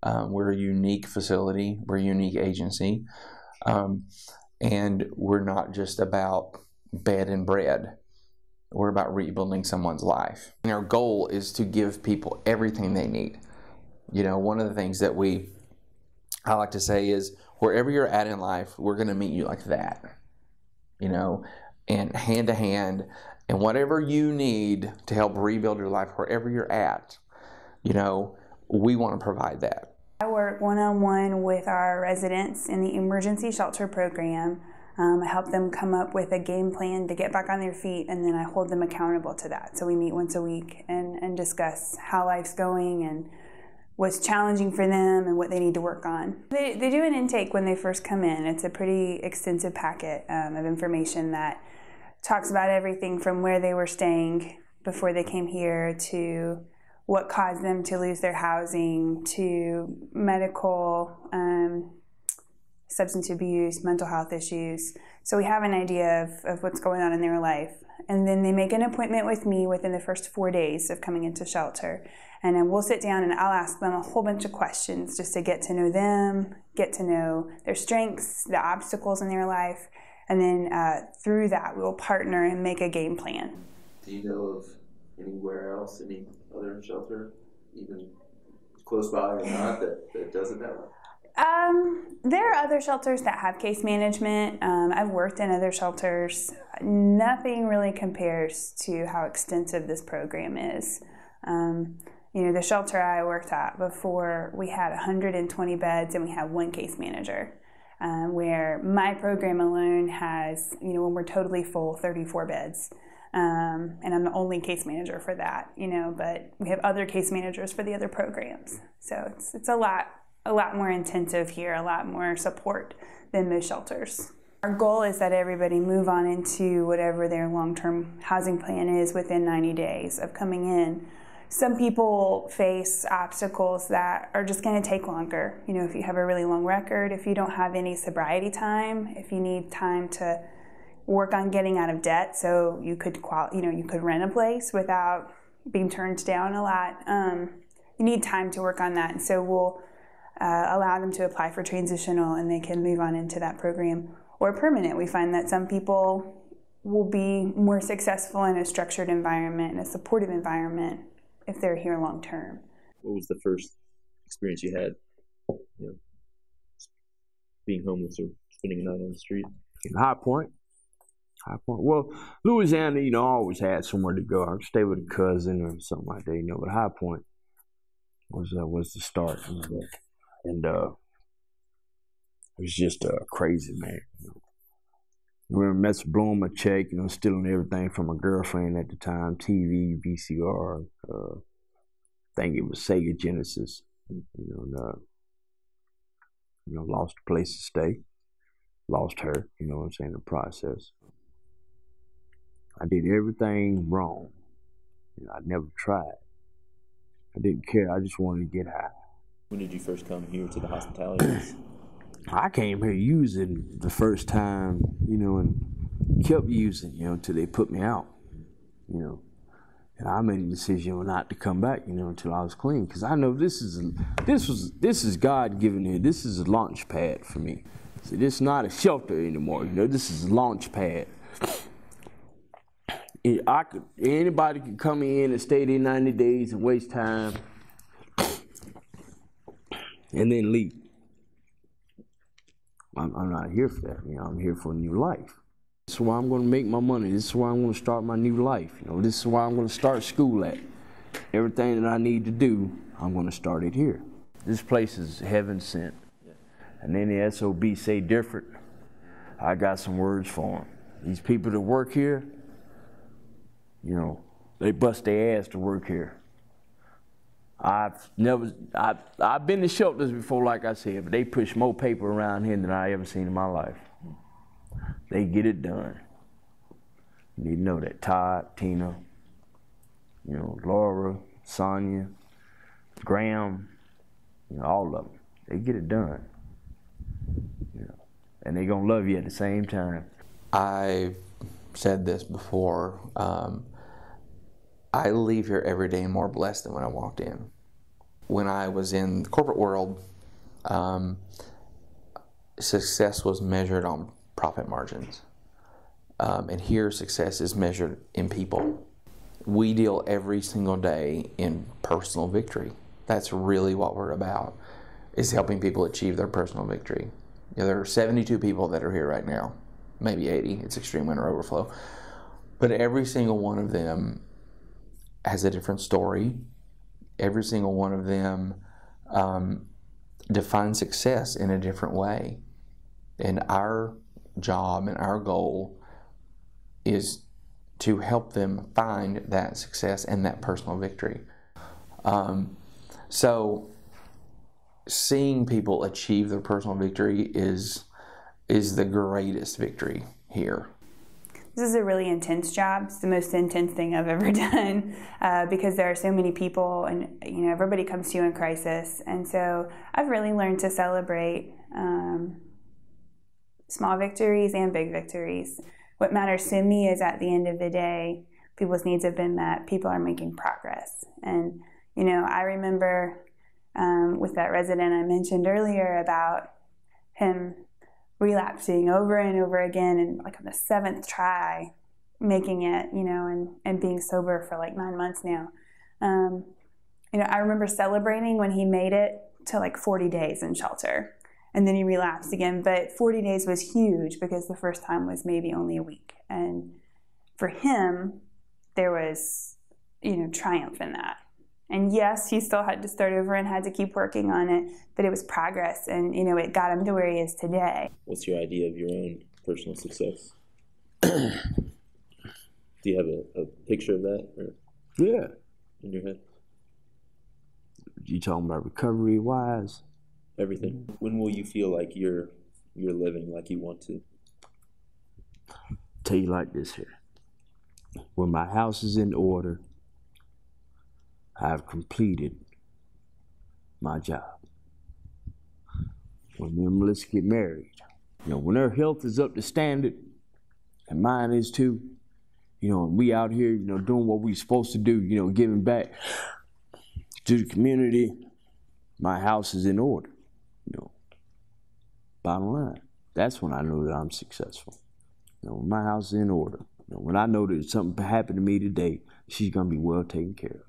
We're a unique facility. We're a unique agency. And we're not just about bed and bread. We're about rebuilding someone's life. And our goal is to give people everything they need. You know, one of the things that I like to say is, wherever you're at in life, we're going to meet you like that. You know, and hand to hand, and whatever you need to help rebuild your life, wherever you're at, you know, we want to provide that. I work one-on-one with our residents in the emergency shelter program. I help them come up with a game plan to get back on their feet, and then I hold them accountable to that. So we meet once a week and discuss how life's going and what's challenging for them and what they need to work on. They do an intake when they first come in. It's a pretty extensive packet of information that talks about everything from where they were staying before they came here, to what caused them to lose their housing, to medical, substance abuse, mental health issues. So we have an idea of what's going on in their life. And then they make an appointment with me within the first 4 days of coming into shelter. And then we'll sit down and I'll ask them a whole bunch of questions just to get to know them, get to know their strengths, the obstacles in their life. And then through that, we'll partner and make a game plan. Do you know of anywhere else, any other shelter, even close by or not, that does it that way? There are other shelters that have case management. I've worked in other shelters. Nothing really compares to how extensive this program is. You know, the shelter I worked at before, we had 120 beds and we had one case manager. Where my program alone has, you know, when we're totally full, 34 beds. And I'm the only case manager for that, you know, but we have other case managers for the other programs. So it's a lot more intensive here, a lot more support than most shelters. Our goal is that everybody move on into whatever their long-term housing plan is within 90 days of coming in. Some people face obstacles that are just going to take longer. You know, if you have a really long record, if you don't have any sobriety time, if you need time to work on getting out of debt, so you could rent a place without being turned down a lot. You need time to work on that, and so we'll allow them to apply for transitional, and they can move on into that program. Or permanent. We find that some people will be more successful in a structured environment, in a supportive environment, if they're here long term. What was the first experience you had, you know, being homeless or spending a night on the street? High Point. Well, Louisiana, you know, I always had somewhere to go. I'd stay with a cousin or something like that, you know. But High Point was the start, you know, and it was just crazy, man. You know. I remember mess blowing my check, you know, stealing everything from my girlfriend at the time, TV, VCR, I think it was Sega Genesis, you know, and, lost a place to stay, lost her, you know what I'm saying, in the process. I did everything wrong. You know, I never tried. I didn't care, I just wanted to get high. When did you first come here to the hospitality? I came here using the first time, you know, and kept using, you know, until they put me out, you know. And I made a decision not to come back, you know, until I was clean, because I know this is God given here. This is a launch pad for me. See, this is not a shelter anymore, you know. This is a launch pad. Anybody can come in and stay there 90 days and waste time, and then leave. I'm not here for that, you know. I'm here for a new life. This is where I'm going to make my money. This is where I'm going to start my new life. You know, this is where I'm going to start school at. Everything that I need to do, I'm going to start it here. This place is heaven sent. And then the SOB say different. I got some words for them. These people that work here, you know, they bust their ass to work here. I've been to shelters before, like I said, but they push more paper around here than I ever seen in my life. They get it done. You need to know that. Todd, Tina, you know, Laura, Sonia, Graham, you know, all of them. They get it done. You know, and they gonna love you at the same time. I've said this before. I leave here every day more blessed than when I walked in. when I was in the corporate world, success was measured on profit margins. And here success is measured in people. We deal every single day in personal victory. That's really what we're about, is helping people achieve their personal victory. You know, there are 72 people that are here right now, maybe 80, it's extreme winter overflow. But every single one of them has a different story. Every single one of them defines success in a different way. And our job and our goal is to help them find that success and that personal victory. So seeing people achieve their personal victory is the greatest victory here. This is a really intense job. It's the most intense thing I've ever done because there are so many people, and everybody comes to you in crisis. And so I've really learned to celebrate small victories and big victories. What matters to me is, at the end of the day, people's needs have been met. People are making progress. And I remember with that resident I mentioned earlier about him relapsing over and over again, and like on the 7th try making it, and being sober for like 9 months now. I remember celebrating when he made it to like 40 days in shelter, and then he relapsed again. But 40 days was huge because the first time was maybe only a week. And for him, there was, triumph in that. And yes, he still had to start over and had to keep working on it, but it was progress, and it got him to where he is today. What's your idea of your own personal success? Do you have a picture of that? Or Yeah. in your head? You talking about recovery-wise? Everything. When will you feel like you're living like you want to? Tell you like this here. When my house is in order, I've completed my job. When me and Melissa get married, when her health is up to standard, and mine is too, and we out here, doing what we supposed to do, giving back to the community, my house is in order. Bottom line, that's when I know that I'm successful. When my house is in order, when I know that something happened to me today, she's gonna be well taken care of.